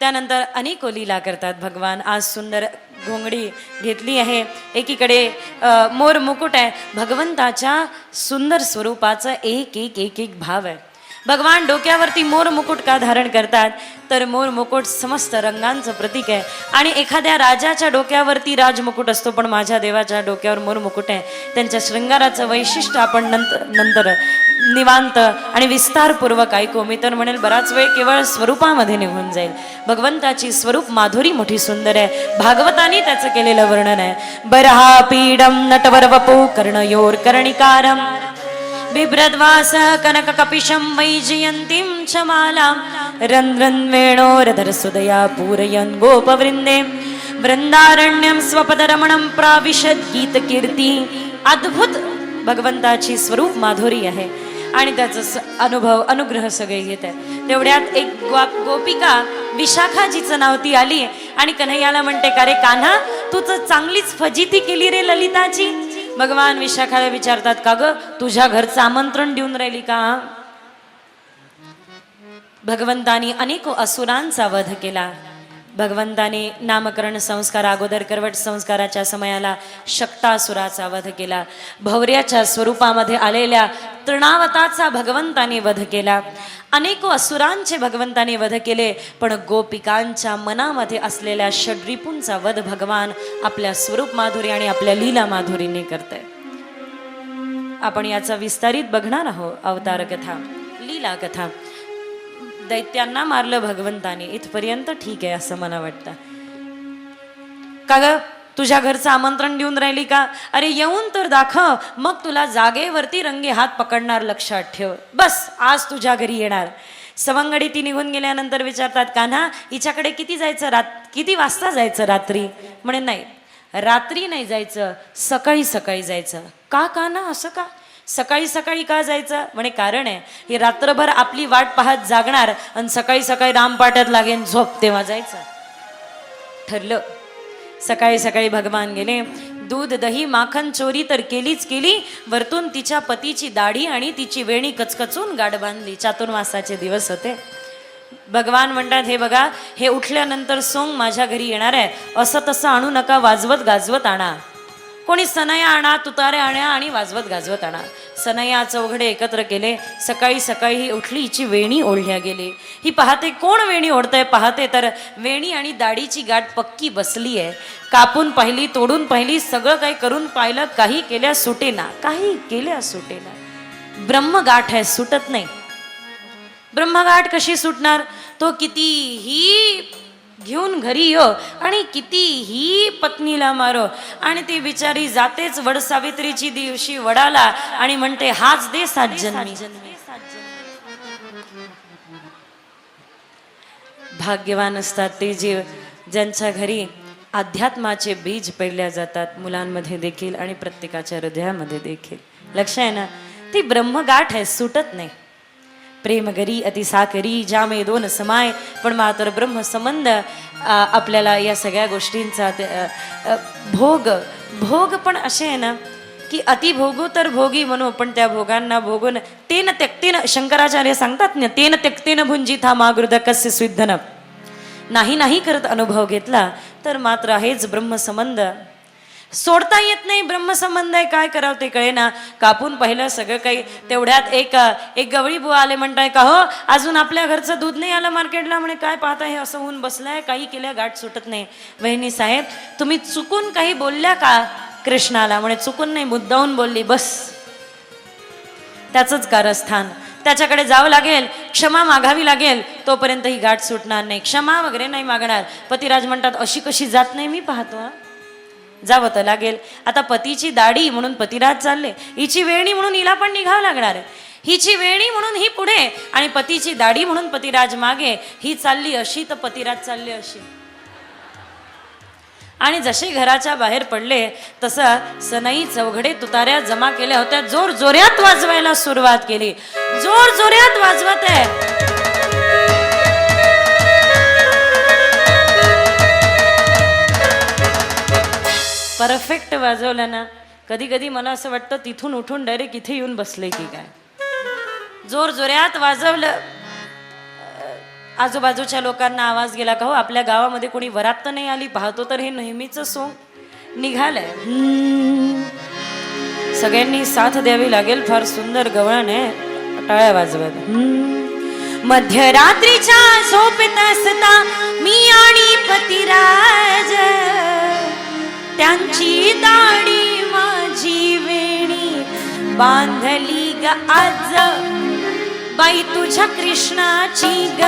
त्यानंतर अनेक लीला करतात भगवान. आज सुंदर घोंगडी घेतली आहे, एकीकडे मोर मुकुट आहे. भगवंताच्या सुंदर स्वरूपाचा एक एक एक एक भाव आहे. भगवान डोक्यावरती मोर मुकुट का धारण करतात, तर मोर मुकुट समस्त रंगांचं प्रतीक आहे. आणि एखाद्या राजाच्या डोक्यावरती राजमुकुट असतो, पण माझ्या देवाच्या डोक्यावर मोर मुकुट आहे. त्यांच्या शृंगाराचं वैशिष्ट्य आपण नंतर निवांत आणि विस्तारपूर्वक ऐकू. मी तर म्हणेल बराच वेळ केवळ स्वरूपामध्ये निघून जाईल. भगवंताची स्वरूप माधुरी मोठी सुंदर आहे. भागवतानी त्याचं केलेलं वर्णन आहे. बरहा पीडम नटवर वपू कर्णयोर कर्णिकारम बिभ्रद्वास कनक कपिशं वैजयन्तीं च मालां रन्ध्रन् वेणोरधर सुदया पूरयन् गोपवृन्दे वृंदारण्यं स्वपदरमणं प्राविशद गीत कीर्ती. अद्भुत भगवंताची स्वरूप माधुरी आहे आणि त्याचं अनुभव अनुग्रह सगळे घेत आहे. तेवढ्यात एक गोपिका विशाखाजीचं नाव ती आली आणि कन्हैयाला म्हणते, का रे कान्हा, तू तर चांगलीच फजिती केली रे ललिताची. भगवान विशाखाला विचारतात, का ग तुझ्या घरचं आमंत्रण देऊन राहिली का? भगवंतानी अनेक असुरांचा वध केला. भगवंताने नामकरण संस्कार अगोदर करवट संस्काराच्या समयाला शक्तासुराचा वध केला. भौर्याच्या स्वरूपामध्ये आलेल्या तृणावताचा भगवंताने वध केला. अनेक असुरांचे भगवंताने वध केले, पण गोपिकांच्या मनामध्ये असलेल्या षड्रिपूंचा वध भगवान आपल्या स्वरूप माधुरी आणि आपल्या लीला माधुरीने करते. आपण याचा विस्तारित बघणार आहोत. अवतार कथा, लीला कथा. दैत्यांना मारलं भगवंताने, इथपर्यंत ठीक आहे असं मला वाटतं. का ग तुझ्या घरचं आमंत्रण देऊन राहिली का? अरे येऊन तर दाखव, मग तुला जागेवरती रंगे हात पकडणार, लक्षात ठेव. बस आज तुझ्या घरी येणार. सवंगडी ती निघून गेल्यानंतर विचारतात, कान्हा हिच्याकडे किती वाजता जायचं रात्री? म्हणे नाही, रात्री नाही जायचं, सकाळी सकाळी जायचं. का कान्हा असं का? सकाळी सकाळी का जायचं? म्हणे कारण आहे, ही रात्रभर आपली वाट पाहत जागणार आणि सकाळी सकाळी रामपाट्यात लागेन झोप, तेव्हा जायचं. ठरलं. सकाळी सकाळी भगवान गेले. दूध दही माखन चोरी तर केलीच केली, वरतून तिच्या पतीची दाढी आणि तिची वेणी कचकचून गाड बांधली. चातुर्मासाचे दिवस होते. भगवान म्हणतात, हे बघा, हे उठल्यानंतर सोंग माझ्या घरी येणार आहे, असं तसं आणू नका, वाजवत गाजवत आणा. कोणी सनया आणा, तुतारे आणा आणि वाजवत गाजवत आणा. सनया चौघडे एकत्र केले. सकाळी सकाळी ही उठली, हिची वेणी ओढल्या गेली. ही पाहते कोण वेणी ओढतंय, पाहते तर वेणी आणि दाढीची गाठ पक्की बसली आहे. कापून पाहिली, तोडून पाहिली, सगळं काही करून पाहिलं, काही केल्या सुटेना, काही केल्या सुटेना. ब्रह्मगाठ आहे, सुटत नाही. ब्रह्मगाठ कशी सुटणार? तो कितीही घेऊन घरी यो आणि कितीही पत्नीला मारो, आणि ती बिचारी जातेच वड सावित्रीची दिवशी वडाला आणि म्हणते, हाच दे 7 जन्मी. भाग्यवान असतात ते जीव ज्यांच्या घरी अध्यात्माचे बीज पेरल्या जातात, मुलांमध्ये देखील आणि प्रत्येकाच्या हृदयामध्ये देखील. लक्ष आहे ना? ती ब्रह्मगाठ आहे, सुटत नाही. प्रेम गरी अति साकरी जामे दोन समाय. पण मात्र ब्रह्मसंबंध आपल्याला या सगळ्या गोष्टींचा भोग पण असे आहे ना, की अति भोगू तर भोगी म्हणू, पण त्या भोगांना भोगून तेन त्यक्तेन, शंकराचार्य सांगतात ना, तेन त्यक्तेन भुंजिथा मागृद कस्य स्विद्धन. नाही करत अनुभव घेतला तर मात्र हेच ब्रह्मसंबंध सोडता येत नाही. ब्रह्मसंबंध आहे, काय करावं ते कळेना. कापून पाहिलं सगळं काही. तेवढ्यात एक गवळी बुवा आले. म्हणताय, का हो अजून आपल्या घरचं दूध नाही आलं मार्केटला? म्हणे काय पाहता, हे असं होऊन बसलंय, काही केल्या गाठ सुटत नाही. वहिनी साहेब, तुम्ही चुकून काही बोलल्या का कृष्णाला? म्हणे चुकून नाही, मुद्दाहून बोलली, बस त्याचंच कारस्थान. त्याच्याकडे जावं लागेल, क्षमा मागावी लागेल, तोपर्यंत ही गाठ सुटणार नाही. क्षमा वगैरे नाही मागणार. पतिराज म्हणतात, अशी कशी जात नाही, मी पाहतो, जावं तर लागेल. आता पतीची दाढी म्हणून पतिराज चालले, हिची वेणी म्हणून हिला पण निघावं लागणार आहे. हिची वेणी म्हणून ही पुढे आणि पतीची दाढी म्हणून पतिराज मागे. ही चालली अशी तर पतिराज चालले अशी. आणि जसे घराच्या बाहेर पडले तसं सनई चौघडे तुताऱ्या जमा केल्या होत्या. जोर जोऱ्यात वाजवायला सुरुवात केली. जोर जोऱ्यात वाजवत आहे. परफेक्ट वाजवलं ना. कधी कधी मला असं वाटतं तिथून उठून डायरेक्ट इथे येऊन बसले की काय. जोर जोऱ्यात वाजवलं. आजूबाजूच्या लोकांना आवाज गेला का हो आपल्या गावामध्ये कोणी वरात तर नाही आली, पाहतो तर हे नेहमीच सोंग निघालंय. सगळ्यांनी साथ द्यावी लागेल. फार सुंदर गवळण आहे, टाळ्या वाजवत. मध्यरात्रीच्या झोपेत असता मी आणि पतिराज, त्यांची दाढी माझी वेणी बांधली ग आज. बाई तुझ्या कृष्णाची ग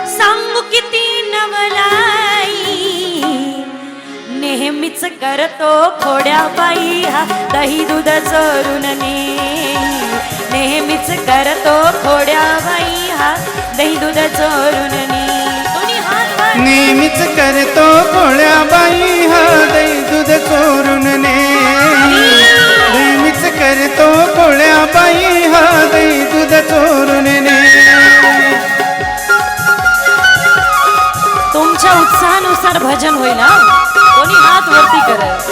सांगू किती नवलाई, नेहमीच करतो खोड्या बाई हा दही दूध चोरून नेहमीच करतो खोड्या बाई हा दही दूध चोरून नेहमीच करतो खोड्या बाई हा दही दूध चोरून नेहमीच करतो खोड्या बाई हा दही दूध चोरून तुमच्या उत्साहानुसार भजन होईल हा. कोणी हात वरती करत.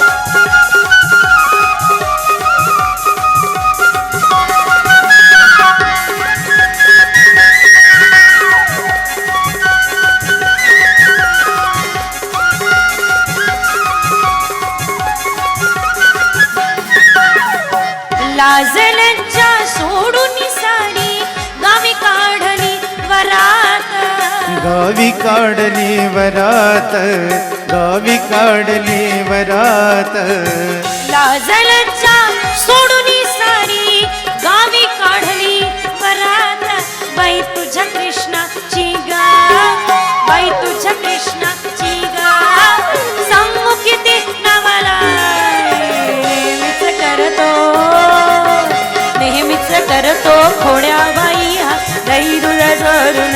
लाजलच्या सोडून साडी गावी काढली वरात, गावी काढली वरात, गावी काढली वरात. लाजलच्या सोडून साडी गावी काढली वरात. बाई तुझ्या कृष्णाची गा, बाई तुझ्या कृष्णाची गा सांगू किती नावाला नेहमीच करतो खोड्या बाई हा दही दूध चोरून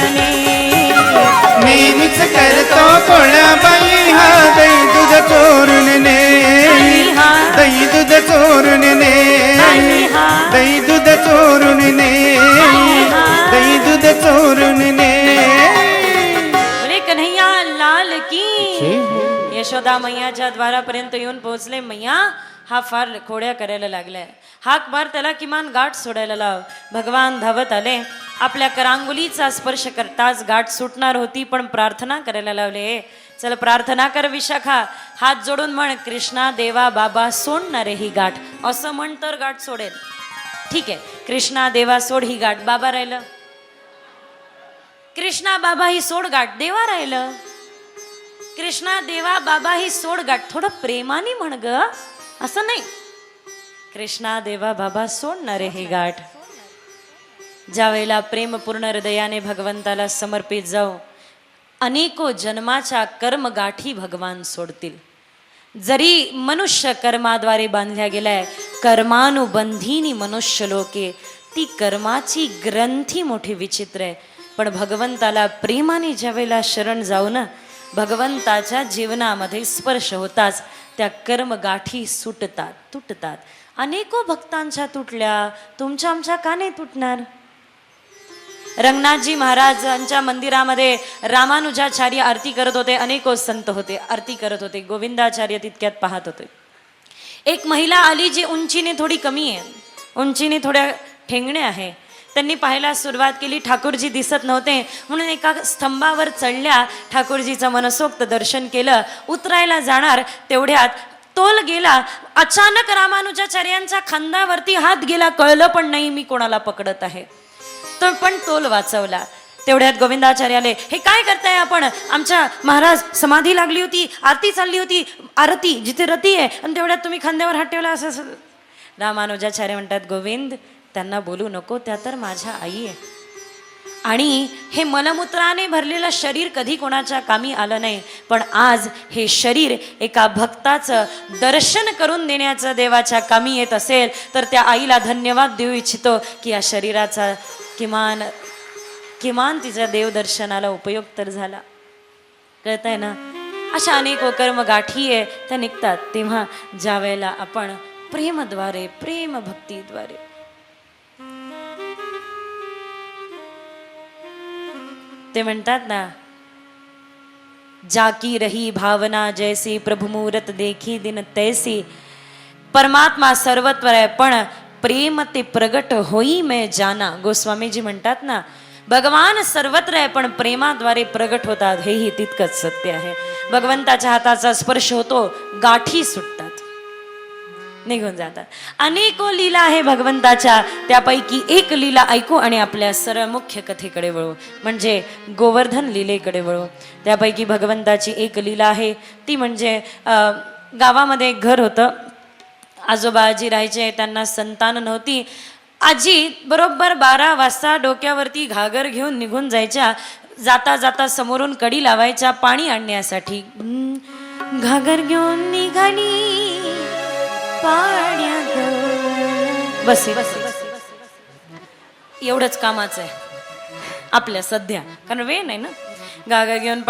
नेहमीच करतो खोड्या बाई हा दही दूध चोरून दही दूध चोरून दही दूध चोरून दही दूध चोरून बोले कन्हैया लाल की. यशोदा मैयाच्या द्वारापर्यंत येऊन पोहोचले. मैया हा फार खोड्या करायला लागलाय, हाक मार त्याला, किमान गाठ सोडायला लाव. भगवान धावत आले. आपल्या करांगुलीचा स्पर्श करताच गाठ सुटणार होती, पण प्रार्थना करायला लावले. चल प्रार्थना कर विशाखा, हात जोडून म्हण कृष्णा देवा बाबा सोडणारे ही गाठ, असं म्हण तर गाठ सोडेल. ठीक आहे, कृष्णा देवा सोड ही गाठ. बाबा राहिलं, कृष्णा बाबा ही सोड गाठ. देवा राहिलं, कृष्णा देवा बाबा ही सोड गाठ. थोडं प्रेमाने म्हण ग, असं नाही. कृष्णा देवा बाबा सोडणारे ही गाठ. ज्या वेळेला प्रेमपूर्ण हृदयाने भगवंताला समर्पित जाऊ, अनेको जन्माच्या कर्म गाठी भगवान सोडतील. जरी मनुष्य कर्माद्वारे बांधल्या गेलाय, कर्मानुबंधीनी मनुष्य लोके, ती कर्माची ग्रंथी मोठी विचित्र आहे. पण भगवंताला प्रेमाने ज्या वेळेला शरण जाऊ ना, भगवंताच्या जीवनामध्ये स्पर्श होताच त्या कर्मगाठी सुटतात, तुटतात. अनेको भक्तांच्या तुटल्या, तुमच्या आमच्या का नाही तुटणार? रंगनाथजी महाराजांच्या मंदिरामध्ये रामानुजाचार्य आरती करत होते. अनेको संत होते, आरती करत होते. गोविंदाचार्य तितक्यात पाहत होते. एक महिला आली जी उंचीने थोडी कमी आहे, उंचीने थोड्या ठेंगणे आहे. त्यांनी पाहायला सुरुवात केली. ठाकूरजी दिसत नव्हते म्हणून एका स्तंभावर चढल्या. ठाकूरजीचं मनसोक्त दर्शन केलं. उतरायला जाणार तेवढ्यात तोल गेला. अचानक रामानुजाचार्यांच्या खांद्यावरती हात गेला. कळलं पण नाही मी कोणाला पकडत आहे. तो पण तोल वाचवला. तेवढ्यात गोविंदाचार्य आले. हे काय करताय आपण? आमच्या महाराज समाधी लागली होती, आरती चालली होती, आरती जिथे रती आहे, आणि तेवढ्यात तुम्ही खांद्यावर हात ठेवला असं. रामानुजाचार्य म्हणतात, गोविंद त्यांना बोलू नको, त्या तर माझ्या आई आहे. आणि हे मलमूत्राने भरलेलं शरीर कधी कोणाच्या कामी आलं नाही, पण आज हे शरीर एका भक्ताचं दर्शन करून देण्याचं देवाच्या कामी येत असेल तर त्या आईला धन्यवाद देऊ इच्छितो की या शरीराचा किमान तिच्या देवदर्शनाला उपयोग तर झाला. कळतंय ना? अशा अनेक कर्म गाठी आहे त्या निघतात. तेव्हा ज्या वेळेला आपण प्रेमद्वारे, प्रेम भक्तीद्वारे ते म्हणतात ना, जाकी रही भावना जैसी प्रभु मूरत देखी दिन तैसी. परमात्मा सर्वत्र आहे, पण प्रेम ते प्रगट होई मैं जाना. गोस्वामीजी म्हणतात ना, भगवान सर्वत्र आहे, पण प्रेमाद्वारे प्रगट होतात हेही तितकंच सत्य आहे. भगवंताच्या हाताचा स्पर्श होतो, गाठी सुटतात, निघून जातात. अनेको लीला आहे भगवंताच्या, त्यापैकी एक लीला ऐकू आणि आपल्या सरळ मुख्य कथेकडे वळू, म्हणजे गोवर्धन लीलेकडे वळू. त्यापैकी भगवंताची एक लीला आहे ती म्हणजे गावामध्ये एक घर होतं. आजोबा आजी राहायचे, त्यांना संतान नव्हती. आजी बरोबर 12 वाजता डोक्यावरती घागर घेऊन निघून जायच्या. जाता जाता समोरून कडी लावायच्या पाणी आणण्यासाठी. घागर घेऊन निघाली बस एवढंच कामाचं आहे आपल्या सध्या, कारण वेळ नाही ना. गागा घेऊन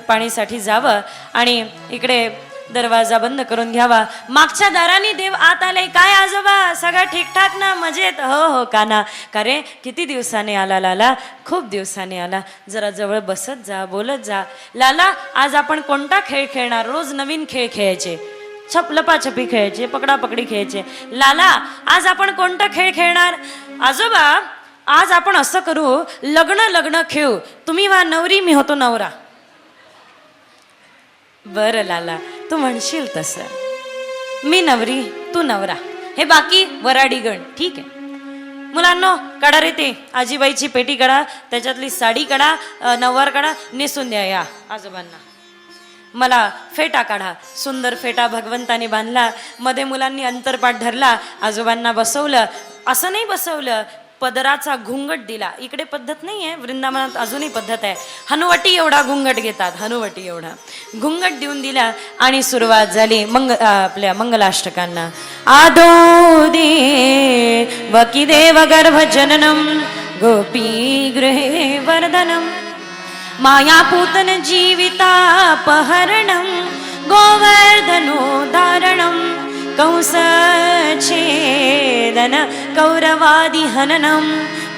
पाणीसाठी जावं आणि इकडे दरवाजा बंद करून घ्यावा. मागच्या दाराने देव आत आले. काय आजोबा, सगळं ठीकठाक ना, मजेत? हो हो काना. का रे, किती दिवसाने आला लाला? खूप दिवसाने आला. जरा जवळ बसत जा, बोलत जा. लाला, आज आपण कोणता खेळ खेळणार? रोज नवीन खेळ खेळायचे, लपाछपी खेळायचे, पकडापकडी खेळायचे. लाला, आज आपण कोणता खेळ खेळणार? आजोबा, आज आपण असं करू, लग्न खेळू. तुम्ही वा नवरी, मी होतो नवरा. बरं लाला, तू म्हणशील तसं. मी नवरी, तू नवरा. हे बाकी वराडी गण, ठीक आहे. मुलांनो, काढा रे ते आजीबाईची पेटी काढा, त्याच्यातली साडी काढा, नववार काढा, नेसून द्या या आजोबांना. मला फेटा काढा. सुंदर फेटा भगवंताने बांधला. मध्ये मुलांनी अंतरपाठ धरला. आजोबांना बसवलं. असं नाही बसवलं, पदराचा घुंगट दिला. इकडे पद्धत नाही आहे, वृंदावनात अजूनही पद्धत आहे. हनुवटी एवढा घुंगट घेतात, हनुवटी एवढा घुंगट देऊन दिला आणि सुरुवात झाली आपल्या मंगलाष्टकांना. आदो दे वकी देव गर्भ जननम गोपी गृहे वर्धनम मायापूतन जीवितापहरणं गोवर्धनोदारणं कंसच्छेदन कौरवादिहननं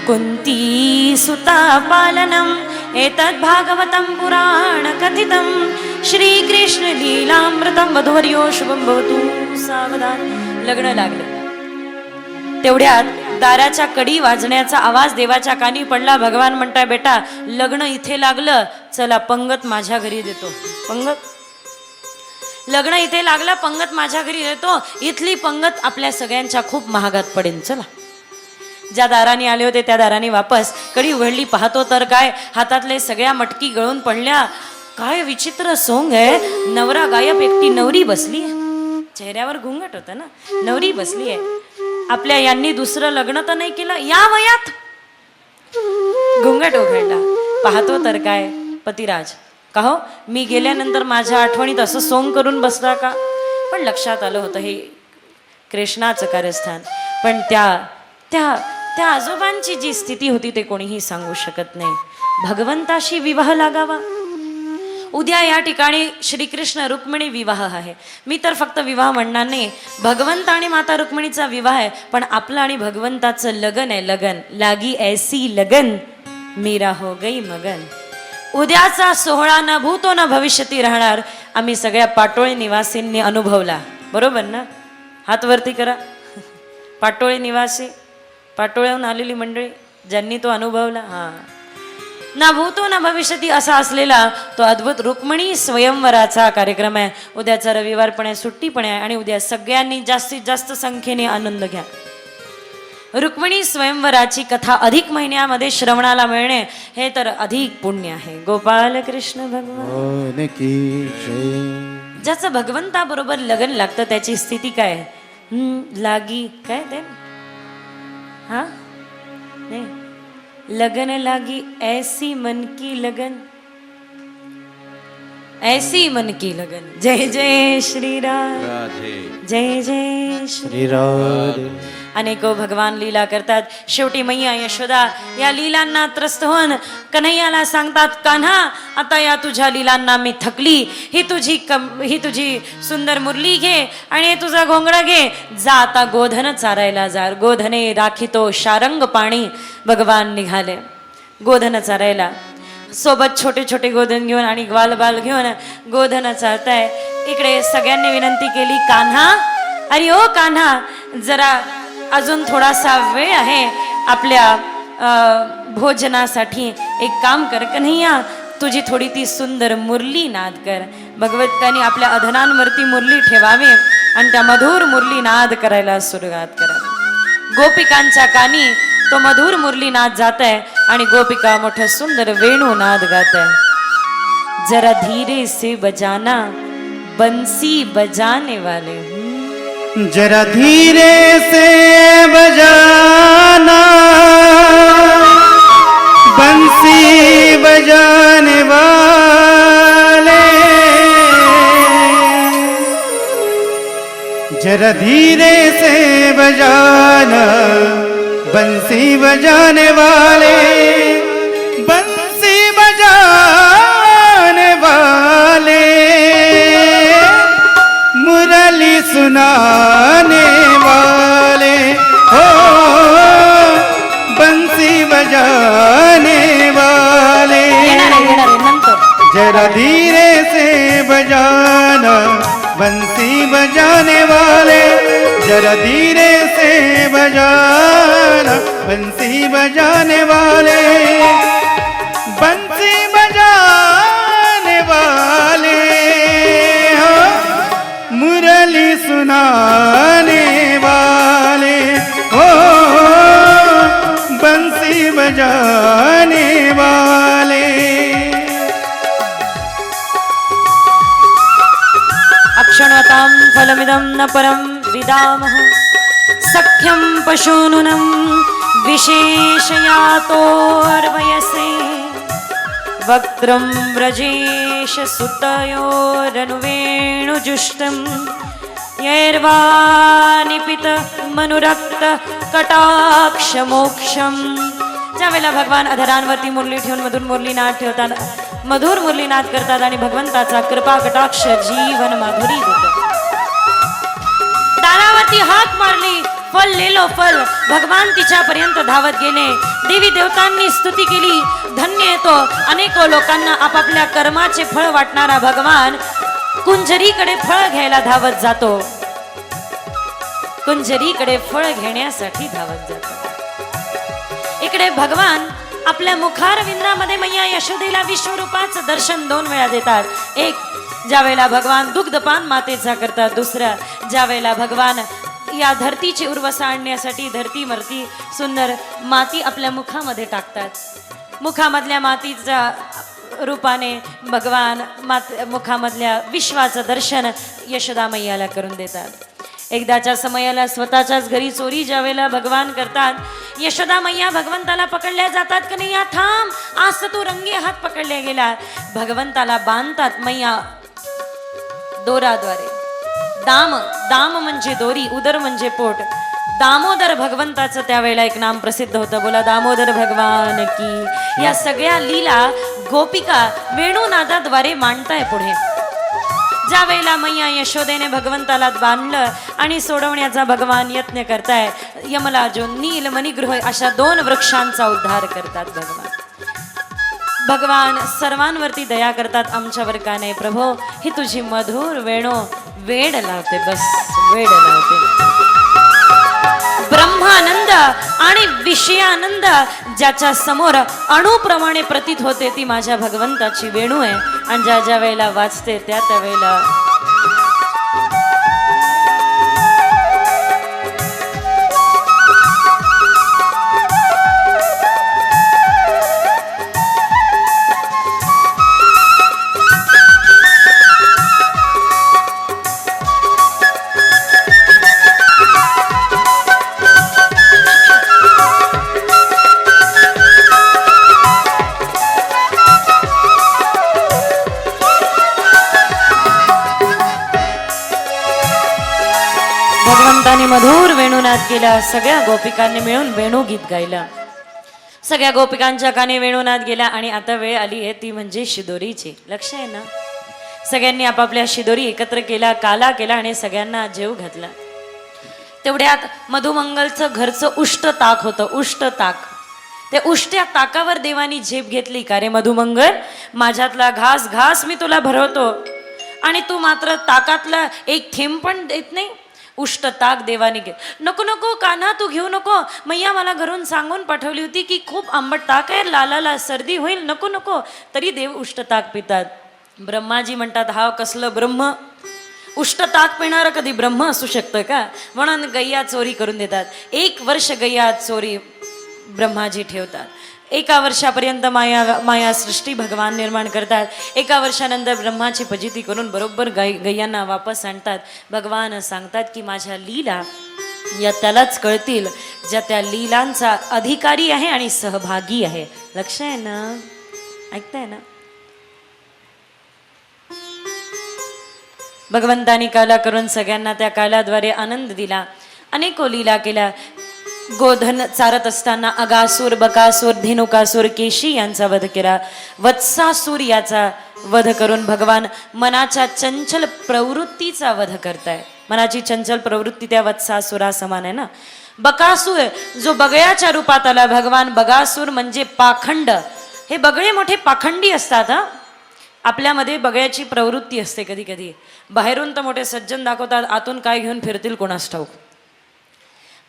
कुन्तीसुतापालनम् एतद्भागवतं पुराणकथितं श्रीकृष्णलीलामृतं वधूवर्यो शुभं भवतु सावधान. लग्न लागलं. तेवढ्यात दाराच्या कडी वाजण्याचा आवाज देवाच्या कानी पडला. भगवान म्हणताय, बेटा लग्न इथे लागलं, चला पंगत माझ्या घरी देतो. पंगत, लग्न इथे लागलं, पंगत माझ्या घरी देतो. इथली पंगत आपल्या सगळ्यांच्या खूप महागात पडेल. चला. ज्या दाराने आले होते त्या दाराने वापस. कडी उघडली, पाहतो तर काय, हातातले सगळ्या मटकी गळून पडल्या. काय विचित्र सोंग आहे. नवरा गायब, एकटी नवरी बसली. चेहऱ्यावर घुंगट होतं ना, नवरी बसली आहे. आपल्या यांनी दुसरं लग्न तर नाही केलं या वयात. घुंगट उघडला, पाहतो तर काय, पतिराज. का हो, मी गेल्यानंतर माझ्या आठवणीत असं सोंग करून बसला का? पण लक्षात आलं होतं हे कृष्णाचं कारस्थान. पण त्या आजोबांची जी स्थिती होती ते कोणीही सांगू शकत नाही. भगवंताशी विवाह लागावा. उद्या या ठिकाणी श्रीकृष्ण रुक्मिणी विवाह आहे. मी तर फक्त विवाह म्हणणार नाही, भगवंत आणि माता रुक्मिणीचा विवाह आहे. पण आपलं आणि भगवंताचं लगन आहे. लगन लागी ऐसी लगन मीरा हो गई मगन. उद्याचा सोहळा न भूतो न भविष्यती राहणार. आम्ही सगळ्या पाटोळे निवासींनी अनुभवला. बरोबर ना? हात वरती करा. पाटोळे निवासी, पाटोळ्याहून आलेली मंडळी ज्यांनी तो अनुभवला. हां, ना भूतो ना भविष्यती असा असलेला तो अद्भुत रुक्मिणी स्वयंवराचा कार्यक्रम आहे. उद्याचा रविवार पण आहे, सुट्टी पण आहे. आणि उद्या सगळ्यांनी जास्तीत जास्त संख्येने आनंद घ्या. रुक्मिणी स्वयंवराची कथा अधिक महिन्यामध्ये श्रवणाला मिळणे हे तर अधिक पुण्य आहे. गोपाल कृष्ण भगवान की जय. ज्याचं भगवंताबरोबर लगन लागतं त्याची स्थिती काय? लागी काय ते, हा नाही, लगन लागी ऐसी मन की लगन, ऐसी मन की लगन. जय जय श्रीराम, जय जय श्रीराम. अनेको भगवान लीला करतात. शेवटी मैया यशोदा या लीलांना त्रस्त होऊन कन्हैयाला सांगतात, कान्हा आता या तुझ्या लीलांना मी थकली. ही तुझी सुंदर मुरली घे आणि हे तुझा घोंगडा घे. जा आता गोधन चारायला जा. गोधने राखितो शारंग पाणी. भगवान निघाले गोधन चारायला. सोबत छोटे छोटे गोधन घेऊन आणि ग्वालबाल घेऊन गोधन चारताय. इकडे सगळ्यांनी विनंती केली, कान्हा, अरे ओ कान्हा, जरा अजून थोडासा वेळ आहे. आपल्या भोजनासाठी एक काम कर कन्हैया, तुझी थोडी ती सुंदर मुरली नाद कर. भगवंतांनी आपल्या अधनांवरती मुरली ठेवावी आणि त्या मधुर मुरली नाद करायला सुरुवात करावी. गोपिकांच्या कानी तो मधुर मुरली नाद जात आहे आणि गोपिका मोठं सुंदर वेणू नाद गात आहे. जरा धीरे से बजाना बंसी बजाने वाले. जरा धीरे से बजाना बंसी बजाने वाले. जरा धीरे से बजाना बंसी बजाने वाले. बंसी बजाने वाले मुरली सुनाने वाले हो. बंसी बजाने वाले. येणार आहे नंतर. जरा धीरे से बजाना बंसी बजाने वाले. जरा धीरे से बजाना बंसी बजाने वाले. बंसी बजाने वाले हो मुरली सुनाने वाले हो. बंसी बजाने वाले. अक्षणवतां फलमिदं न परं विदामः. सख्यं पशूनुनं विशेषयातोर्वयसे. वक्त्रं व्रजेश सुतयोरनुवेणुजुष्टं. यैर्वानिपित मनुरक्त कटाक्ष मोक्षम. ज्यावेळेला भगवान अधरांवरती मुरली ठेवून मधुर मुरलीनाद ठेवतात, मधुर मुरलीनाद करतात आणि भगवंताचा कृपा कटाक्ष जीवन माधुरी देतो. दारावरती हाक मारली, फल लेलो फल. भगवान तिच्यापर्यंत धावत गेले. देवी देवतांनी स्तुती केली. धन्य येतो अनेको लोकांना आपापल्या कर्माचे फळ वाटणारा भगवान कुंजरीकडे फळ घ्यायला धावत जातो. कुंजरीकडे फळ घेण्यासाठी धावत जातो. इकडे भगवान आपल्या मुखारविंदामध्ये मैया यशोदेला विश्वरूपाचं दर्शन 2 वेळा देतात. एक ज्या वेळेला भगवान दुग्धपान मातेचा करतात. दुसरा ज्या वेळेला भगवान या धरतीची उर्वसा आणण्यासाठी धरतीवरती सुंदर माती आपल्या मुखामध्ये टाकतात. मुखामधल्या मातीच्या रूपाने भगवान मुखामधल्या विश्वाचं दर्शन यशोदा मैयाला करून देतात. एकदाच्या समयाला स्वतःच्याच घरी चोरी ज्यावेळेला भगवान करतात, यशोदा मैया भगवंताला पकडल्या जातात. कन्हैया थांब, आज तू रंगी हात पकडल्या गेला. भगवंताला बांधतात मैया दोराद्वारे. दाम म्हणजे दोरी, उदर म्हणजे पोट. दामोदर भगवंताचं त्यावेळेला एक नाम प्रसिद्ध होतं. बोला दामोदर भगवान की. या सगळ्या लीला गोपिका वेणुनादाद्वारे मांडताय पुढे. ज्या वेळेला मैया यशोदेने भगवंताला बांधलं आणि सोडवण्याचा भगवान यत्न करताय, यमलाजो नील मणिगृह अशा 2 वृक्षांचा उद्धार करतात भगवान. भगवान सर्वांवरती दया करतात. आमच्यावर का नाही प्रभो, ही तुझी मधुर वेणू वेड लावते, बस वेड लावते. ब्रह्मानंद आणि विषयानंद ज्याच्या समोर अणुप्रमाणे प्रतीत होते ती माझ्या भगवंताची वेणू आहे. आणि ज्या ज्या वेळेला वाचते त्या त्या वेळेला भगवंताने मधुर वेणुनाद केला. सगळ्या गोपिकांनी मिळून वेणुगीत गायला. सगळ्या गोपिकांच्या काने वेणुनाद गेला. आणि आता वेळ आली आहे ती म्हणजे शिदोरीची. लक्ष आहे ना? सगळ्यांनी आपापल्या शिदोरी एकत्र केला, काला केला आणि सगळ्यांना जेव घातला. तेवढ्यात मधुमंगलचं घरचं उष्ट ताक होतं. उष्ट ताक, ते उष्ट्या ताकावर देवानी झेप घेतली. का रे मधुमंगल, माझ्यातला घास घास मी तुला भरवतो आणि तू मात्र ताकातला एक थेंब पण देत नाही. उष्ट ताक देवाने नको नको कान्हा तू घेऊ नको, मैया मला घरून सांगून पाठवली होती की खूप आंबट ताक आहे, लालाला सर्दी होईल, नको नको. तरी देव उष्ट ताक पितात. ब्रह्माजी म्हणतात हा कसलं ब्रह्म, उष्ट ताक पिणारं कधी ब्रह्म असू शकतं का? म्हणून गैया चोरी करून देतात. 1 वर्ष गैया चोरी ब्रह्माजी ठेवतात. 1 वर्षापर्यंत माया सृष्टी भगवान निर्माण करतात. 1 वर्षानंतर ब्रह्माची फजिती करून बरोबर गैयांना वापस आणतात. भगवान सांगतात की माझ्या लीला या त्यालाच कळतील ज्या त्या लीलांचा अधिकारी आहे आणि सहभागी आहे. लक्ष आहे ना, ऐकताय ना? भगवंतानी काला करून सगळ्यांना त्या कालाद्वारे आनंद दिला. अनेको लीला केल्या. गोधन चारत असताना अगासूर, बकासूर, धेनुकासूर, केशी यांचा वध केला. वत्सासूर याचा वध करून भगवान मनाच्या चंचल प्रवृत्तीचा वध करताय. मनाची चंचल प्रवृत्ती त्या वत्सासुरा समान आहे ना. बकासूर जो बगळ्याच्या रूपात आला, भगवान बगासूर म्हणजे पाखंड. हे बगळे मोठे पाखंडी असतात. आपल्यामध्ये बगळ्याची प्रवृत्ती असते कधी कधी. बाहेरून तर मोठे सज्जन दाखवतात, आतून काय घेऊन फिरतील कोणास ठाऊक.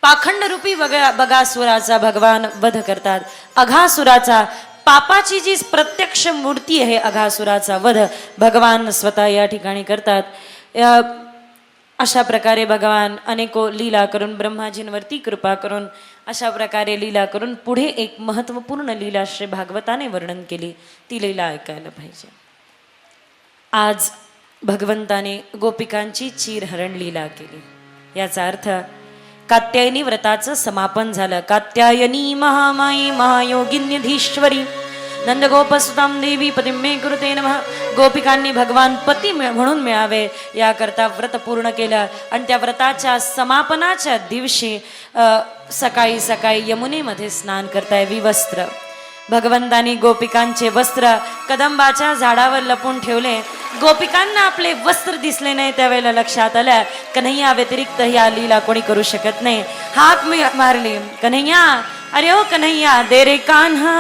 पाखंड रूपी बगासुराचा भगवान वध करतात. अघासुराचा, पापाची जी प्रत्यक्ष मूर्ती आहे अघासुराचा वध भगवान स्वतः या ठिकाणी करतात. अशा प्रकारे भगवान अनेको लीला करून ब्रह्माजींवरती कृपा करून अशा प्रकारे लीला करून पुढे एक महत्त्वपूर्ण लीला श्री भागवताने वर्णन केली. ती लीला ऐकायला पाहिजे. आज भगवंताने गोपिकांची चीरहरण लीला केली. याचा अर्थ कात्यायनी व्रताचं समापन झालं. कात्यायनी महामाई महायोगिन्यधीश्वरी नंदगोपसुतां देवी पतिं मे कुरुते नमः. गोपिकांनी भगवान पती म्हणून मिळावे याकरता व्रत पूर्ण केलं. आणि त्या व्रताच्या समापनाच्या दिवशी सकाळी सकाळी यमुनेमध्ये स्नान करताय विवस्त्र. भगवंतानी गोपिकांचे वस्त्र कदंबाच्या झाडावर लपून ठेवले. गोपिकांना आपले वस्त्र दिसले नाही. त्यावेळेला लक्षात आलं कन्हैया व्यतिरिक्त या लीला कोणी करू शकत नाही. हाक मारली, कन्हैया, अरे ओ कन्हैया, दे रे कान्हा,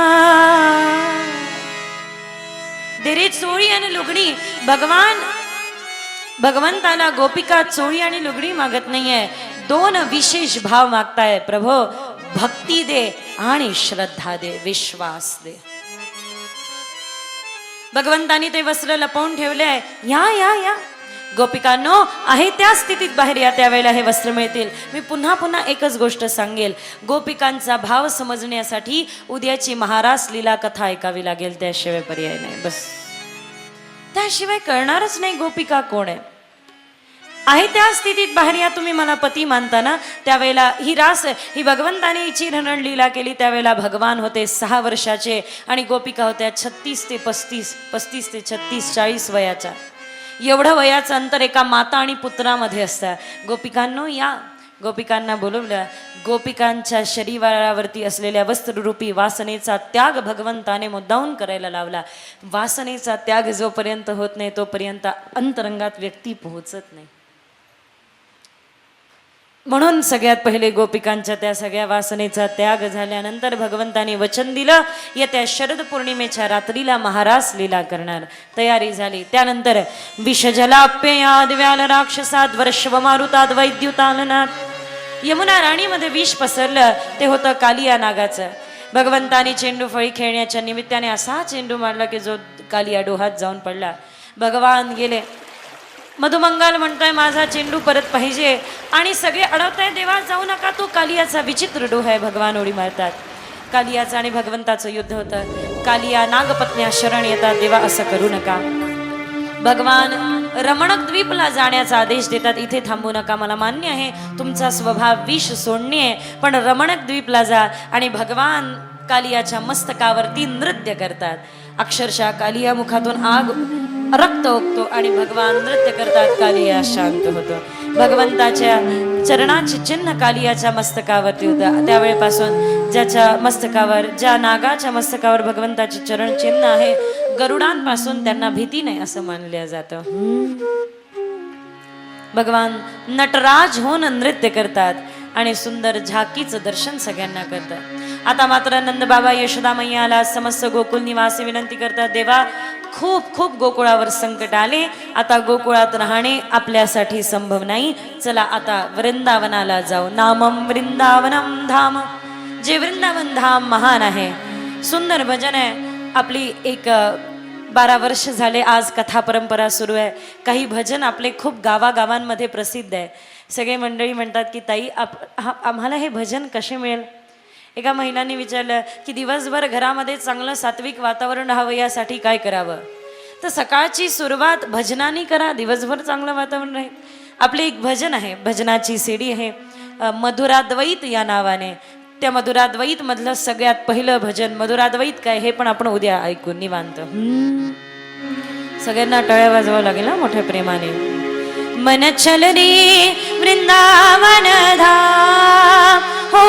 दे रे चोळी आणि लुगडी. भगवंताला गोपिका चोळी आणि लुगडी मागत नाहीये, 2 विशेष भाव मागताय. प्रभो भक्ती दे आणि श्रद्धा दे, विश्वास दे. भगवंतानी ते वस्त्र लपवून ठेवले आहे. या या या गोपिकांनो, आहे त्या स्थितीत बाहेर या, त्यावेळेला हे वस्त्र मिळतील. मी पुन्हा पुन्हा एकच गोष्ट सांगेल, गोपिकांचा भाव समजण्यासाठी उद्याची महारास लीला कथा ऐकावी लागेल. त्याशिवाय पर्याय नाही. बस त्याशिवाय कळणारच नाही गोपिका कोण आहे त्या स्थितीत बाहेर या. तुम्ही मला पती मानता ना, त्यावेळेला ही भगवंताने चीरहरण लीला केली. त्यावेळेला भगवान होते 6 वर्षाचे आणि गोपिका होत्या 36 ते 35, 35 ते 36, 40 वयाच्या. एवढं वयाचं अंतर एका माता आणि पुत्रामध्ये असतं. गोपिकांनो या. गोपिकांना बोलवलं. गोपिकांच्या शरीरावरती असलेल्या वस्त्ररूपी वासनेचा त्याग भगवंताने मुद्दाऊन करायला लावला. वासनेचा त्याग जोपर्यंत होत नाही तोपर्यंत अंतरंगात व्यक्ती पोहोचत नाही. म्हणून सगळ्यात पहिले गोपिकांच्या त्या सगळ्या वासनेचा त्याग झाल्यानंतर भगवंताने वचन दिलं, येत्या शरद पौर्णिमेच्या रात्रीला महारास लीला करणार. तयारी झाली. त्यानंतर विषजलाप्ययाद व्याल राक्षसाद वर्षव मारुताद वैद्युतालनात यमुना राणीमध्ये विष पसरलं. ते होतं कालिया नागाचं. भगवंताने चेंडू फळी खेळण्याच्या निमित्ताने असा चेंडू मारला की जो कालिया डोहात जाऊन पडला. भगवान गेले. मधुमंगाल म्हणतोय माझा चेंडू परत पाहिजे आणि सगळे अडवताय, देवा जाऊ नका, तो कालियाचा विचित्र डोह आहे. भगवान उडी मारतात. कालियाचं आणि भगवंताचं युद्ध होतं. कालिया नागपत्न्या शरण येतात, देवा असं करू नका. भगवान रमणक द्वीपला जाण्याचा आदेश देतात. इथे थांबू नका, मला मान्य आहे तुमचा स्वभाव विष सोडणे आहे, पण रमणक द्वीपला जा. आणि भगवान कालियाच्या मस्तकावरती नृत्य करतात. अक्षरशः कालिया मुखातून आग रक्त ओकतो आणि भगवान नृत्य करतात. कालिया शांत होतो. भगवंताच्या चरणाचे चिन्ह कालियाच्या मस्तकावरती होतं. त्यावेळेपासून ज्या नागाच्या मस्तकावर भगवंताचे चरण चिन्ह आहे, गरुडांपासून त्यांना भीती नाही असं मानलं जातं. भगवान नटराज होऊन नृत्य करतात आणि सुंदर झाकीचं दर्शन सगळ्यांना करतात. आता मात्र नंदबाबा यशोदा मैयाला समस्त गोकुल निवासी विनंती करतात, देवा खूप खूप गोकुळावर संकट आले. आता गोकुळात राहणे आपल्यासाठी संभव नाही. चला आता वृंदावनाला जाऊ. नामम वृंदावनम धाम. जे वृंदावन धाम महान आहे, सुंदर भजन आहे. आपली एक 12 वर्ष झाले आज कथा परंपरा सुरू आहे. काही भजन आपले खूप गावागावांमध्ये प्रसिद्ध आहे. सगळे मंडळी म्हणतात की ताई आम्हाला हे भजन कसे मिळेल. एका महिलांनी विचारलं की दिवसभर घरामध्ये चांगलं सात्विक वातावरण राहावं यासाठी काय करावं. तर सकाळची सुरुवात भजनाने करा, दिवसभर चांगलं वातावरण राहील. आपले एक भजन आहे, भजनाची सीडी आहे मधुराद्वैत या नावाने. त्या मधुराद्वैत मधलं सगळ्यात पहिलं भजन. मधुराद्वैत काय हे पण आपण उद्या ऐकू निवांत. सगळ्यांना टाळ्या वाजवावं लागेल ना मोठ्या प्रेमाने. मन चल रे वृंदावन धाम हो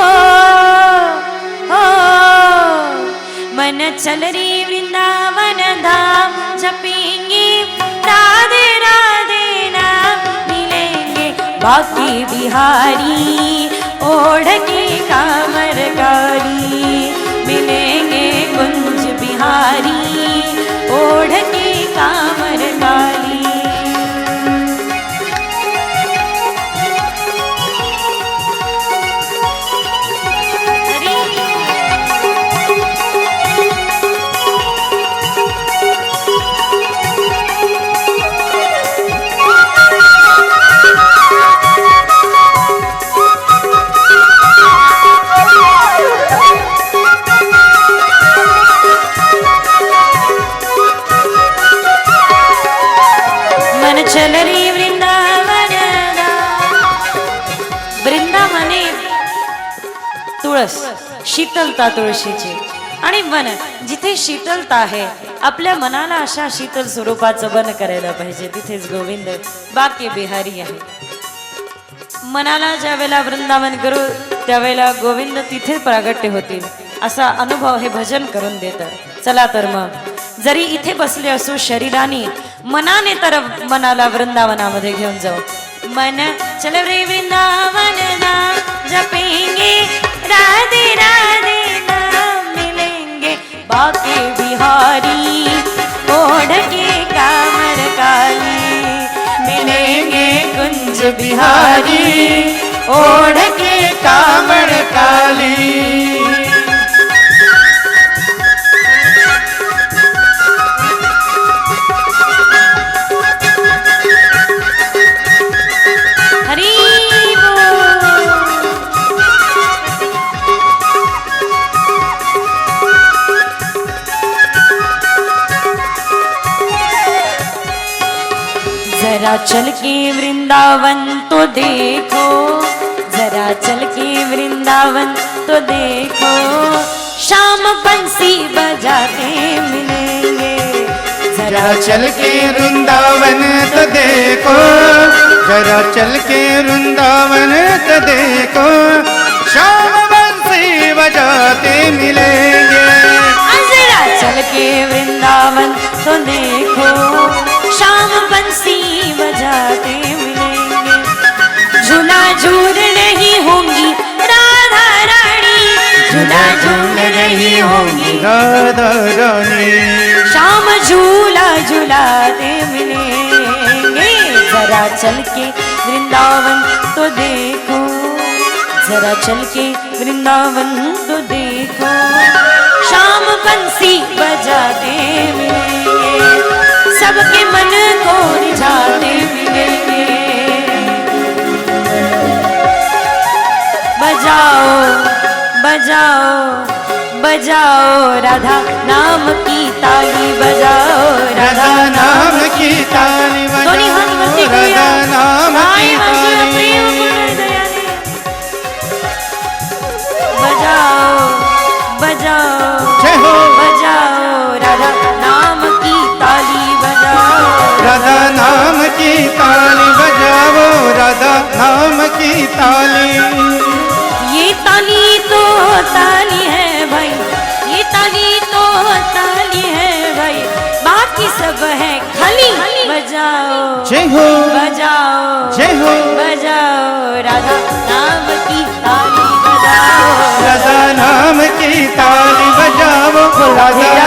हो, मन चल रे वृंदावन धाम. जपेंगे राधे राधे नाम, मिलेंगे बाकी बिहारी ओढ़ के कामर गाड़ी. मिलेंगे कुंज बिहारी ओढ़ के कामर गाड़ी. चल रे वृंदावन. वृंदावने तुळस, शीतलता तुळशीची. आणि वन जिथे शीतलता आहे, आपल्या मनाला अशा शीतल स्वरूपाचं वन करायला पाहिजे. तिथेच गोविंद बाकी बिहारी आहे. मनाला ज्या वेळेला वृंदावन करू त्यावेळेला गोविंद तिथे प्रागट्य होतील असा अनुभव हे भजन करून देतं. चला तर मग जरी इथे बसले असू शरीराने, मनाने तर मनाला वृंदावनामध्ये घेऊन जाऊ. मन चल रे वृंदावन नाम, जपेंगे राधे राधे नाम. मिलेंगे बाके बिहारी ओढ़ के कामर काली. मिलेंगे कुंज बिहारी ओढ़ के कामर काली. जरा चल के वृंदावन तो देखो, जरा चल के वृंदावन तो देखो. शाम बंसी बजाते मिलेंगे. जरा चल के वृंदावन तो देखो, जरा चल के वृंदावन तो देखो. शाम बंसी बजाते मिलेंगे. जरा चल के वृंदावन तो देखो, शाम बंसी बजाते मिलेंगे. झूला झूल नहीं होंगी राधा रानी, झूला झूल नहीं होंगी राधा रानी. शाम झूला झूलाते मिलेंगे. जरा चल के वृंदावन तो देखो, जरा चल के वृंदावन तो देखो. शाम बंसी बजाते मिलेंगे, सबके मन को रिझाते मिलेंगे. बजाओ बजाओ बजाओ राधा नाम की ताली बजाओ. राधा नाम की ताली बजाओ, राधा नाम की ताली. बजाओ बजाओ जय हो. बजाओ राधा नाम की ताली बजाओ. राधा नाम की ताली बजाओ, राधा नाम की ताली. ये ताली तो ताली है भाई, ये ताली तो ताली है भाई. बाकी सब है खाली. बजाओ जय हो, बजाओ जय हो. बजाओ राधा नाम की ताली बजाओ. राधा नाम की ताली बजाओ, राधा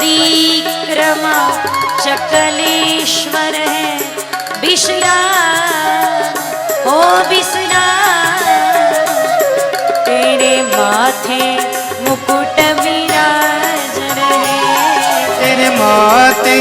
परिक्रमा चकलेश्वर है विश्राम ओ विश्राम तेरे माथे मुकुट विराज रहे तेरे माथे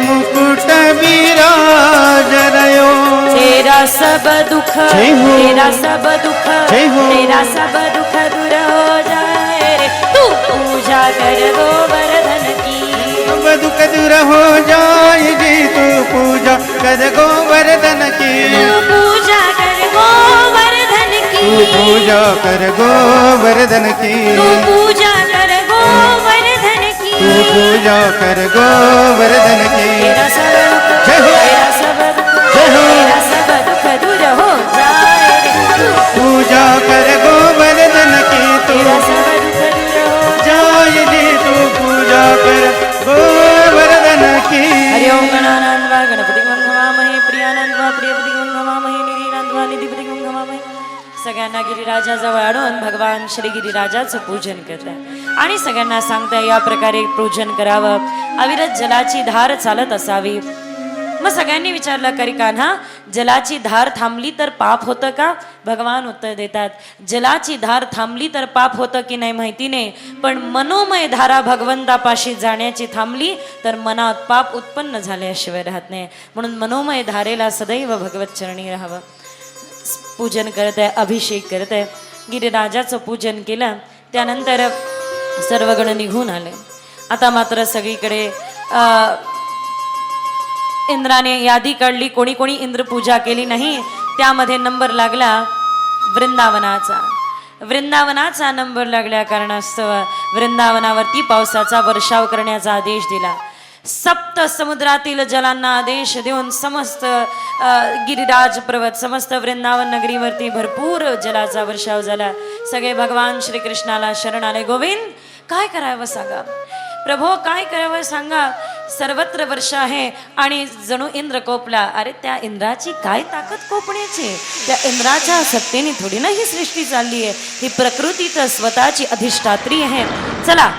मुकुट विराज रयो तेरा सब दुख जय हो। तेरा सब दुख जय हो। तेरा सब दुख दूर हो जाए रे तू पूजा कर गोवर्धन की सब दुख दूर हो जाएगी तू पूजा कर गोवर्धन की तू पूजा कर गोवर्धन की तू पूजा कर गोवर्धन की तू पूजा कर गोवर्धन की तू पूजा कर गोवर्धन की तेरा सब दुख जय हो। तेरा सब दुख जय हो। तेरा सब दुख दूर हो जाए रे तू पूजा कर गोवर्धन की तू तेरा सब दुख दूर हो जाएगी तू पूजा कर गोवर्धन की हरि ओम गणानान्वा गणपति गंगमामहे प्रियानंदवा प्रियपति गंगमामहे निधीनांदवा निधिपति गंगमामहे सगळ्यांना गिरिराजाजवळ आणून भगवान श्री गिरिराजाचं पूजन करताय आणि सगळ्यांना सांगताय या प्रकारे पूजन करावं अविरत जलाची धार चालत असावी मग सगळ्यांनी विचारलं करी कान्हा जलाची धार थांबली तर पाप होतं का भगवान उत्तर देतात जलाची धार थांबली तर पाप होतं की नाही माहिती नाही पण मनोमय धारा भगवंतापाशी जाण्याची थांबली तर मनात पाप उत्पन्न झाल्याशिवाय राहत नाही म्हणून मनोमय धारेला सदैव भगवत चरणी राहावं पूजन करत आहे अभिषेक करत आहे गिरिराजाचं पूजन केलं त्यानंतर सर्वगण निघून आले आता मात्र सगळीकडे इंद्राने यादी काढली कोणी कोणी इंद्र पूजा केली नाही त्यामध्ये नंबर लागला वृंदावनाचा नंबर लागल्या कारणास्तव वृंदावनावरती पावसाचा वर्षाव करण्याचा आदेश दिला सप्त समुद्रातील जलांना आदेश देऊन समस्त गिरिराज पर्वत समस्त वृंदावन नगरीवरती भरपूर जलाचा वर्षाव झाला सगळे भगवान श्रीकृष्णाला शरण आले गोविंद काय करावं सांगा प्रभो काय करावं सांगा सर्वत्र वर्षा आहे आणि जणू इंद्र कोपला अरे त्या इंद्राची काय ताकद कोपण्याची त्या इंद्राच्या सत्तेने थोडी ना ही सृष्टी चालली आहे ही प्रकृती तर स्वतःची अधिष्ठात्री आहे चला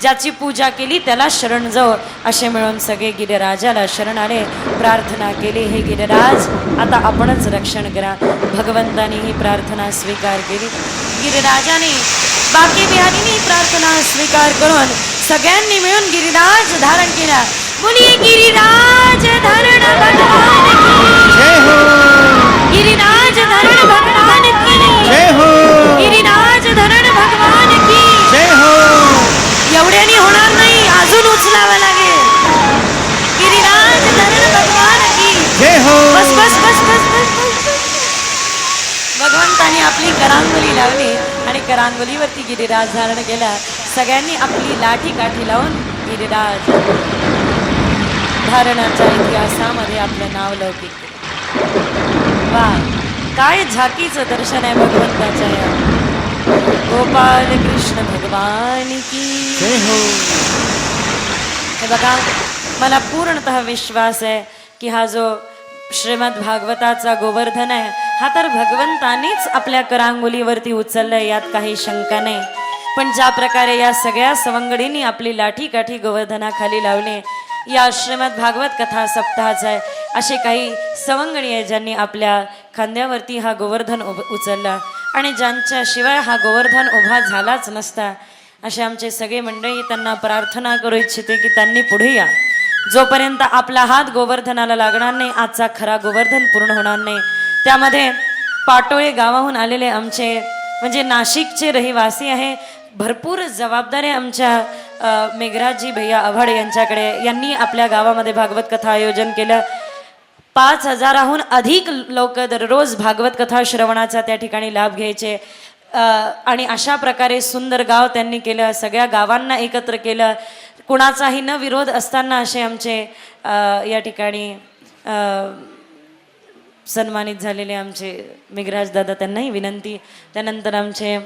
ज्याची पूजा केली त्याला शरण जाऊ असे मिळून सगळे गिरिराजाला शरण आले प्रार्थना केली हे गिरिराज आता आपणच रक्षण करा भगवंतानी ही प्रार्थना स्वीकार केली गिरिराजाने बाकी बिहारीने प्रार्थना स्वीकार करून सगळ्यांनी मिळून गिरिराज धारण केला बोलिए गिरिराज धारण भगवान की जय हो गिरिराज धारण भगवान की जय हो गिरिराज धारण भगवान की जय हो एवढ्यानी होणार नाही अजून उचलावं लागेल गिरिराज धरण भगवान की जय हो बस बस बस बस बस बस भगवंताने आपली करांगोली लावली आणि करांगोलीवरती गिरिराज धारण केला सगळ्यांनी आपली लाठी काठी लावून गिरिराज धारणाच्या इतिहासामध्ये आपलं नाव लौकिक केलं वा काय झाकीचं दर्शन आहे भगवंताच्या या गोपाल कृष्ण भगवान की जय हो हे बघा मला पूर्णतः विश्वास आहे की हा जो श्रीमद भागवताचा गोवर्धन आहे हा तर भगवंतानेच आपल्या करांगोलीवरती उचललाय यात काही शंका नाही पण ज्या प्रकारे या सगळ्या सवंगडींनी आपली लाठी काठी गोवर्धनाखाली लावली या श्रीमद भागवत कथा सप्ताहाचा आहे असे काही सवंगडी आहे ज्यांनी आपल्या खांद्यावरती हा गोवर्धन उचलला आणि ज्यांच्याशिवाय हा गोवर्धन उभा झालाच नसता असे आमचे सगळे मंडळी त्यांना प्रार्थना करू इच्छिते की त्यांनी पुढे या जोपर्यंत आपला हात गोवर्धनाला लागणार नाही आजचा खरा गोवर्धन पूर्ण होणार नाही त्यामध्ये पाटोळे गावाहून आलेले आमचे म्हणजे नाशिकचे रहिवासी आहे भरपूर जबाबदारी आमच्या मेघराजजी भैया आव्हाड यांच्याकडे यांनी आपल्या गावामध्ये भागवत कथा आयोजन केलं 5,000हून अधिक लोक दररोज भागवत कथा श्रवणाचा त्या ठिकाणी लाभ घ्यायचे आणि अशा प्रकारे सुंदर गाव त्यांनी केलं सगळ्या गावांना एकत्र केलं कुणाचाही न विरोध असताना असे आमचे या ठिकाणी सन्मानित झालेले आमचे मेघराज दादा त्यांनाही विनंती त्यानंतर आमचे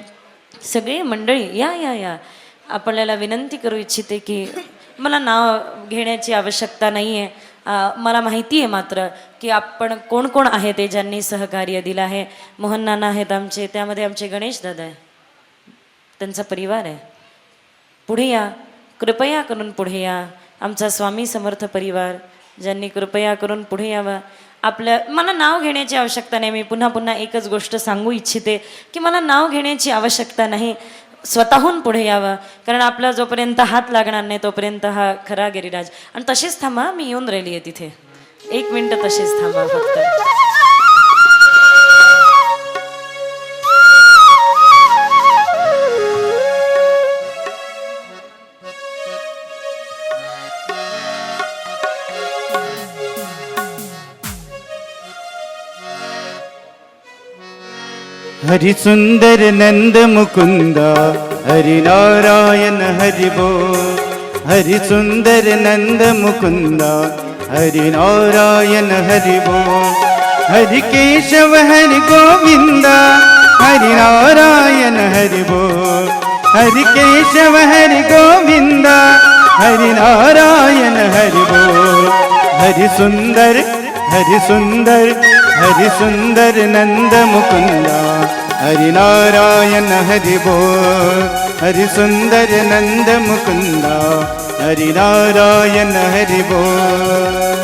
सगळे मंडळी या या या आपल्याला विनंती करू इच्छिते की मला नाव घेण्याची आवश्यकता नाही आहे मला माहिती आहे मात्र की आपण कोण कोण आहे ते ज्यांनी सहकार्य दिलं आहे मोहन नाना आहेत आमचे त्यामध्ये आमचे गणेश दादा आहे त्यांचा परिवार आहे पुढे या कृपया करून पुढे या. आमचा स्वामी समर्थ परिवार ज्यांनी कृपया करून पुढे यावं. मला नाव घेण्याची आवश्यकता नाही. मी पुन्हा पुन्हा एकच गोष्ट सांगू इच्छिते की मला नाव घेण्याची आवश्यकता नाही. स्वतःहून पुढे यावं, कारण आपला जोपर्यंत हात लागणार नाही तोपर्यंत हा खरा गिरिराज. आणि तशीच थांबा, मी येऊन राहिली आहे तिथे. 1 मिनिट तशीच थांबा फक्त. हरि सुंदर नंद मुकुंदा हरि नारायण हरि बोल. हरि सुंदर नंद मुकुंदा हरि नारायण हरि बोल. हरि केशव हरि गोविंदा हरि नारायण हरि बोल. हरि केशव हरि गोविंदा हरि नारायण हरि बोल. हरि सुंदर हरि सुंदर हरि सुंदर नंद मुकुंदा हरि नारायण हरि बोल. हरि सुंदर नंद मुकुंदा हरि नारायण हरि बोल.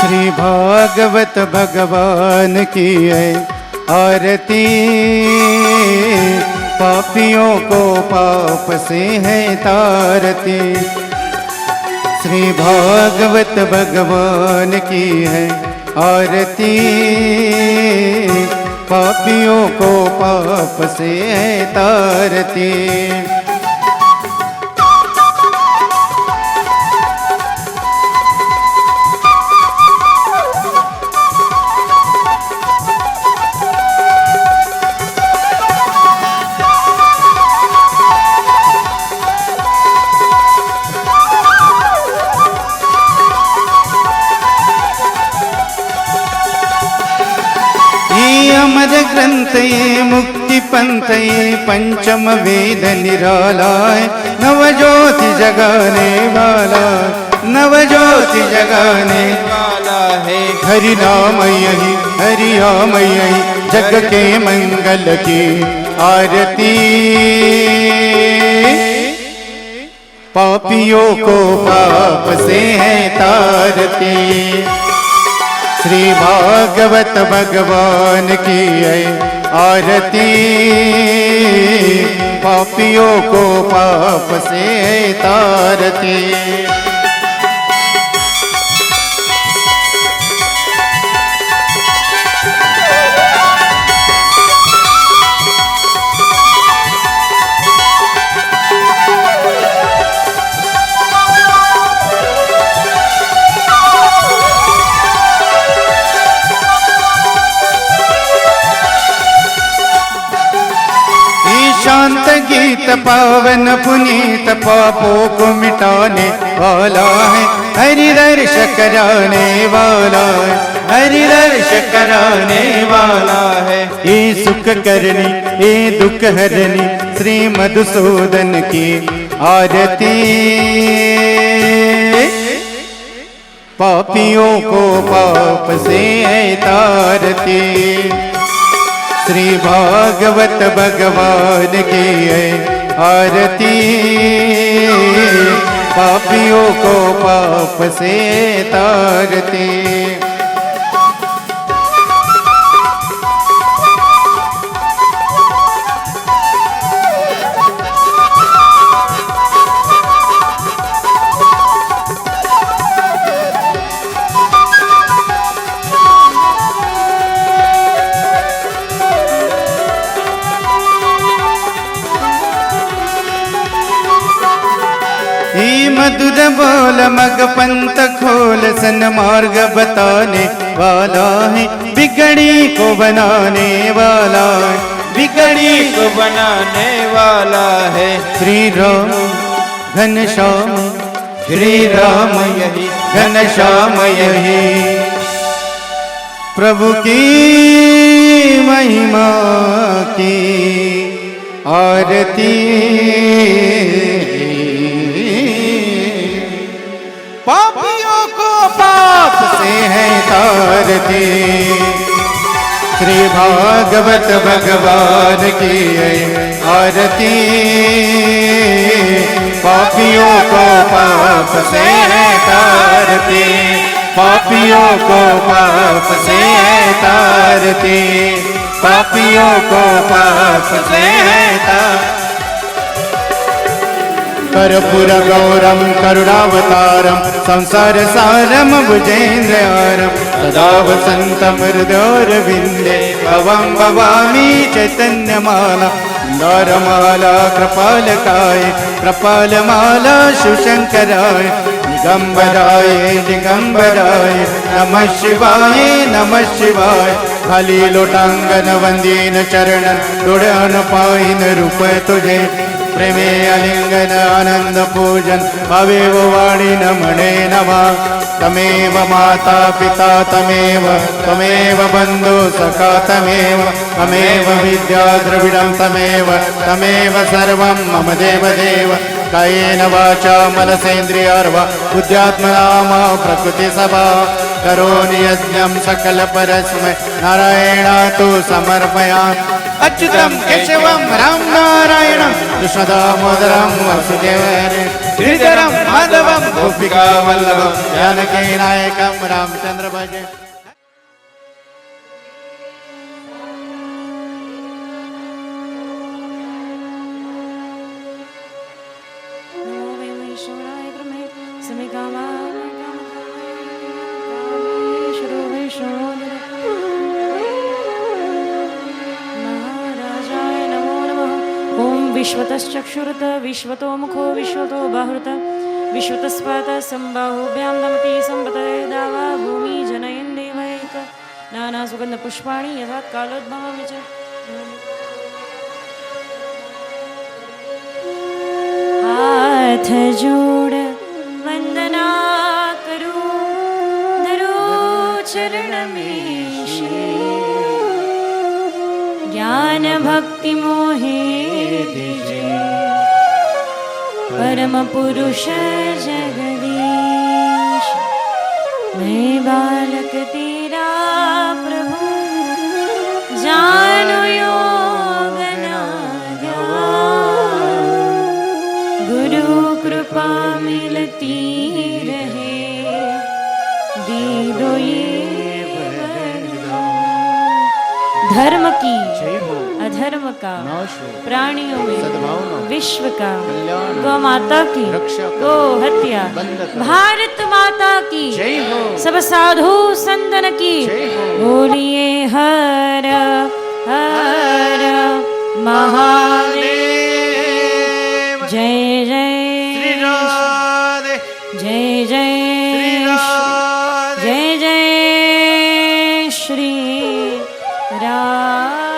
श्री भागवत भगवान की है आरती. पापियों को पाप से है तारती. श्री भागवत भगवान की है आरती. पापियों को पाप से है तारती. अमर ग्रंथ ये मुक्ति पंथ ये पंचम वेद निराला है. नवज्योति जगाने वाला नवज्योति जगाने वाला है. हरि नाम यही हरि नाम यही जग के मंगल की आरती. पापियों को पाप से है तारती. श्री भागवत भगवान की है आरती. पापियों को पाप से है तारती. शांत गीत पावन पुनीत पापों को मिटाने वाला है. हरि दर्श कराने वाला है. हरि दर्श कराने वाला है. ये सुख करनी ये दुख हरनी श्री मधुसूदन की आरती. पापियों को पाप से है तारती. श्री भागवत भगवान की है आरती. पापियों को पाप से तारती. बोल मग पंत खोल सन्मार्ग बताने वाला है, बिगड़ी को बनाने वाला है, बिगड़ी को बनाने वाला है। श्री राम घनश्याम, श्री राम यही घनश्याम यही। प्रभु की महिमा की आरती, पापियों को पाप से है तारती। श्री भागवत भगवान की आरती, पापियों को पाप से है तारती, पापियों को पाप से है तारती, पापियों को पाप से है तारती। कर्पूर गौरम करुणावतारम संसार सारम भुजेन्द्रहारम सदा वसन्तं हृदयोरविन्दे भवं भवामि चैतन्यमाला मंदारमाला कृपालकाय कृपालमाला शिवशंकराय दिगंबराय दिगंबराय नमः शिवाय नमः शिवाय। खाली लोटांगन वंदीन चरणन डोळ्यान पाहिन रूप तुझे प्रेमे अलिंगन आनंद पूजन भावेव वाणीन म्हणे नमा। तमेव माता पिता तमेव तमेव बंधु सखा तमेव तमेव विद्या द्रविडं तमेव तमेव सर्वं मम देव देव। कायेन वाचा मनसेन्द्रियार्वा बुद्ध्यात्मना मा प्रकृति सभा करोमि यज्ञं सकल परस्मै नारायणातु समर्पयामि। अच्युतं केशवं राम नारायणं कृष्णदामोदरं वासुदेवं श्रीधरं माधवं गोपिका वल्लभं जानकी नायकं रामचंद्र भजे। विश्वतश्चक्षुरुत विश्वतो मुखो विश्वतो बाहुरुत विश्वतस्पात संबाहुभ्यां नमति संपतये दावा भूमि जनयन् देवैक नाना सुगंध पुष्पाणि यथा कालोद्भवं च। हाथ जोड़ वंदना करूं धरो चरण में श्री ज्ञान भक्ति मोहे दीजे परम पुरुष जगदीश। मैं बालक तेरा प्रभु जानो योग न ज्ञान, गुरु कृपा मिलती रहे दे दो ये वरदान। धर्म की अधर्म का प्राणियों में विश्व का गौ माता की गो हत्या भारत माता की सब साधु संतन की बोलिए हर हर महादेव। जय जय जय जय जय जय श्री राम।